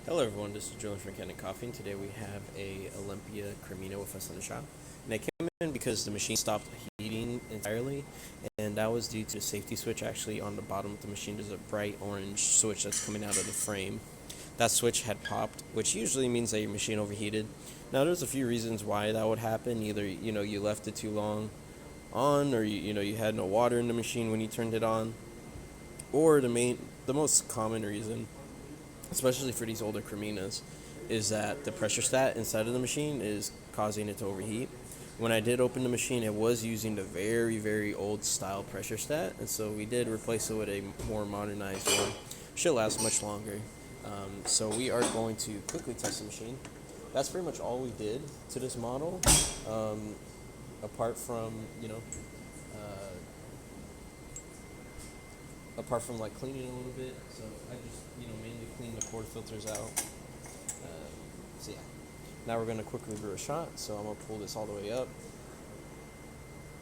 Hello everyone, this is Julian from Kanen Coffee, and today we have a Olympia Cremina with us on the shop. And today we have a Olympia Cremina with us on the shop. And I came in because the machine stopped heating entirely, and that was due to a safety switch. Actually, on the bottom of the machine, there's a bright orange switch that's coming out of the frame. That switch had popped, which usually means that your machine overheated. Now, there's a few reasons why that would happen. Either, you left it too long on, or you had no water in the machine when you turned it on, or the most common reason, especially for these older Creminas, is that the pressure stat inside of the machine is causing it to overheat. When I did open the machine, it was using the very, very old style pressure stat, and so we did replace it with a more modernized one. Should last much longer. So we are going to quickly test the machine. That's pretty much all we did to this model, apart from like cleaning it a little bit. So I just mainly clean the port filters out. So yeah, now we're gonna quickly brew a shot. So I'm gonna pull this all the way up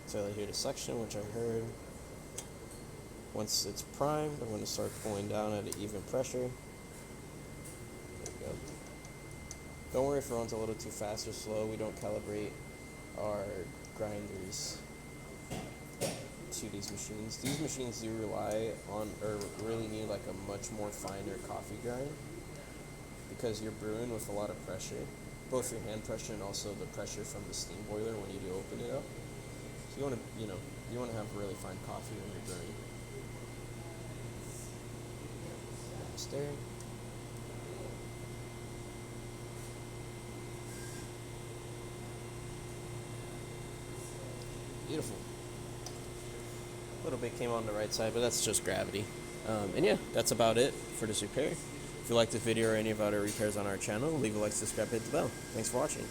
until I hear the suction, which I heard. Once it's primed, I'm gonna start pulling down at an even pressure. There we go. Don't worry if it runs a little too fast or slow. We don't calibrate our grinders to these machines. These machines do rely on, or really need, like a much more finer coffee grind, because you're brewing with a lot of pressure, both your hand pressure and also the pressure from the steam boiler when you do open it up. So you want to have really fine coffee when you're brewing. Stir. Beautiful. A little bit came on the right side, but that's just gravity. And yeah, that's about it for this repair. If you like this video or any of our other repairs on our channel, leave a like, subscribe, hit the bell. Thanks for watching.